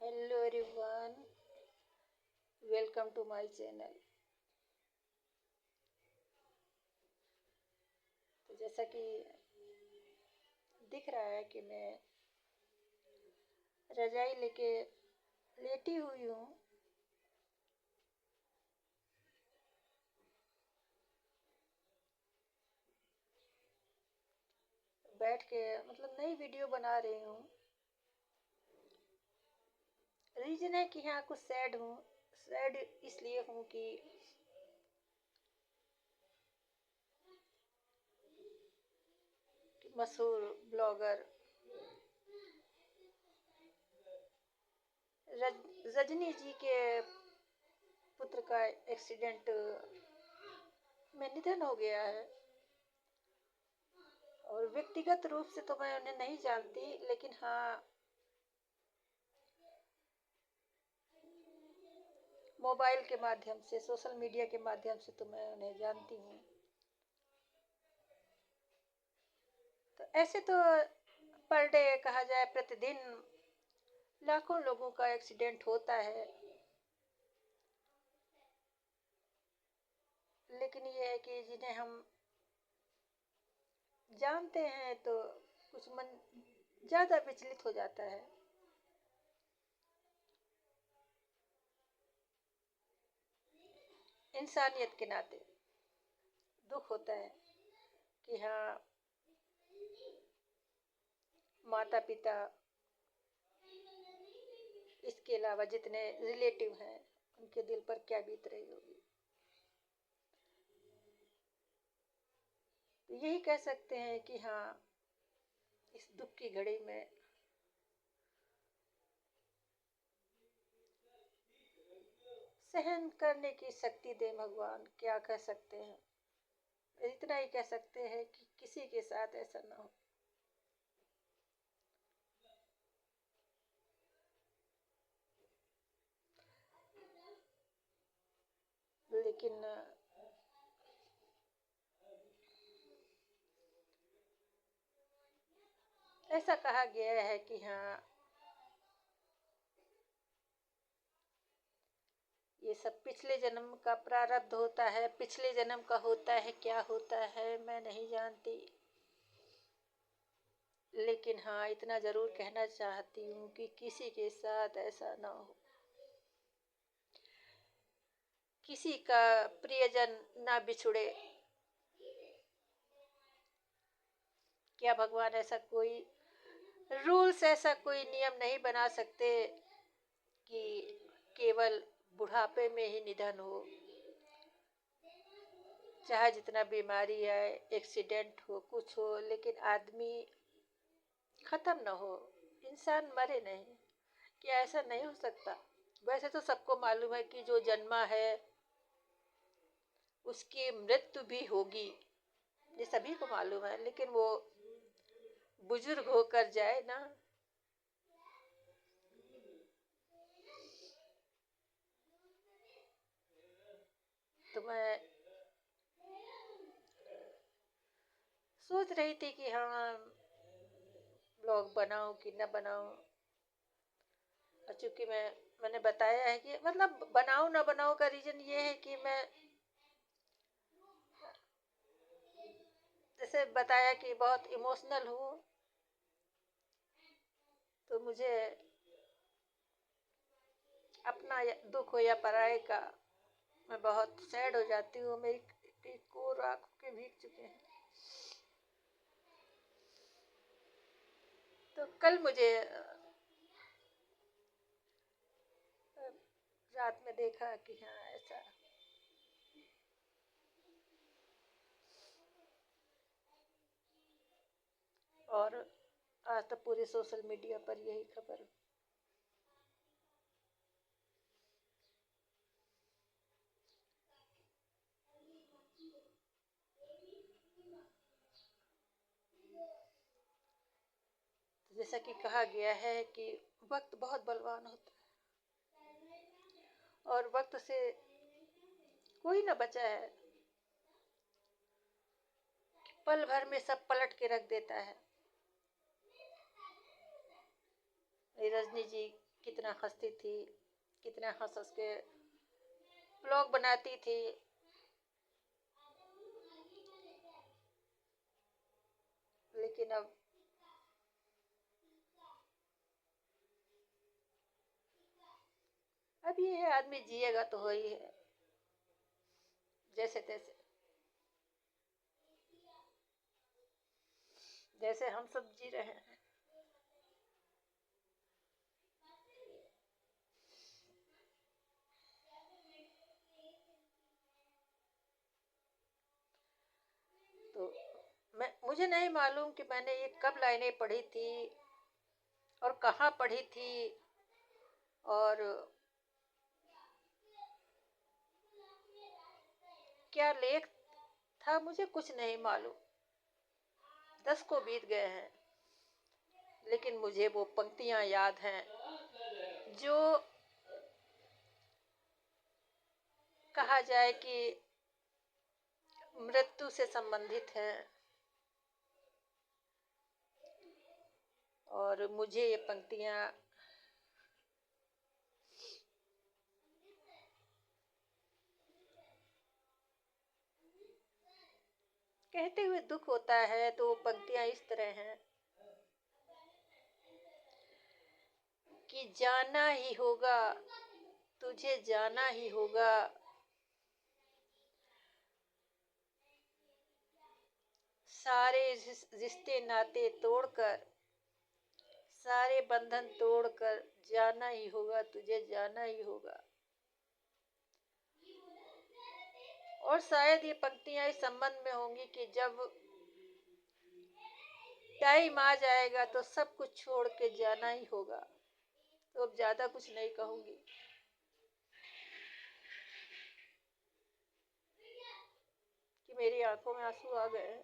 Hello everyone, welcome to my channel. तो जैसा कि दिख रहा है कि मैं रजाई लेके लेटी हुई हूँ। बैठ के मतलब नई वीडियो बना रही हूँ। रीज़न है कि हाँ कुछ सैड हूँ। सैड इसलिए हूँ कि मशहूर ब्लॉगर रजनी जी के पुत्र का एक्सीडेंट में निधन हो गया है। और व्यक्तिगत रूप से तो मैं उन्हें नहीं जानती, लेकिन हाँ मोबाइल के माध्यम से, सोशल मीडिया के माध्यम से तो मैं उन्हें जानती हूँ। तो ऐसे तो पर डे कहा जाए प्रतिदिन लाखों लोगों का एक्सीडेंट होता है, लेकिन ये है कि जिन्हें हम जानते हैं तो कुछ मन ज़्यादा विचलित हो जाता है। इंसानियत के नाते दुख होता है कि हाँ माता पिता, इसके अलावा जितने रिलेटिव हैं उनके दिल पर क्या बीत रही होगी। तो यही कह सकते हैं कि हाँ इस दुख की घड़ी में सहन करने की शक्ति दे भगवान, क्या कह सकते हैं। इतना ही कह सकते हैं कि किसी के साथ ऐसा ना हो। लेकिन ऐसा कहा गया है कि हाँ ये सब पिछले जन्म का प्रारब्ध होता है, पिछले जन्म का होता है, क्या होता है मैं नहीं जानती। लेकिन हाँ इतना जरूर कहना चाहती हूँ कि किसी के साथ ऐसा ना हो, किसी का प्रियजन ना बिछुड़े। क्या भगवान ऐसा कोई रूल्स, ऐसा कोई नियम नहीं बना सकते कि केवल बुढ़ापे में ही निधन हो? चाहे जितना बीमारी आए, एक्सीडेंट हो, कुछ हो, लेकिन आदमी खत्म न हो, इंसान मरे नहीं। क्या ऐसा नहीं हो सकता? वैसे तो सबको मालूम है कि जो जन्मा है उसकी मृत्यु भी होगी, ये सभी को मालूम है। लेकिन वो बुजुर्ग होकर जाए ना, तो मैं सोच रही थी कि हाँ ब्लॉग बनाऊं कि न बनाऊं। और चूंकि मैंने बताया है कि मतलब बनाऊं ना बनाऊं का रीजन ये है कि मैं जैसे बताया कि बहुत इमोशनल हूँ, तो मुझे अपना दुख हो या पराये का मैं बहुत सैड हो जाती हूँ। मेरी कोर आंखों के भीग चुके हैं। तो कल मुझे रात में देखा कि हाँ ऐसा, और आज तो पूरे सोशल मीडिया पर यही खबर। जैसा कि कहा गया है कि वक्त बहुत बलवान होता है और वक्त से कोई ना बचा है। पल भर में सब पलट के रख देता है। रजनी जी कितना हंसती थी, कितना हंस हंस के ब्लॉग बनाती थी। लेकिन अब ये है, आदमी जिएगा तो हो ही है, जैसे तैसे, जैसे हम सब जी रहे हैं। तो मुझे नहीं मालूम कि मैंने ये कब लाइनें पढ़ी थी और कहाँ पढ़ी थी, और क्या लेख था, मुझे कुछ नहीं मालूम। 10 को बीत गए हैं, लेकिन मुझे वो पंक्तियां याद हैं जो कहा जाए कि मृत्यु से संबंधित हैं। और मुझे ये पंक्तियां कहते हुए दुख होता है। तो वो पंक्तियां इस तरह हैं कि जाना ही होगा, तुझे जाना ही होगा, सारे रिश्ते नाते तोड़कर, सारे बंधन तोड़कर जाना ही होगा, तुझे जाना ही होगा। और शायद ये पंक्तियां इस संबंध में होंगी कि जब टाइम आ जाएगा तो सब कुछ छोड़ के जाना ही होगा। तो अब ज्यादा कुछ नहीं कहूंगी कि मेरी आंखों में आंसू आ गए हैं।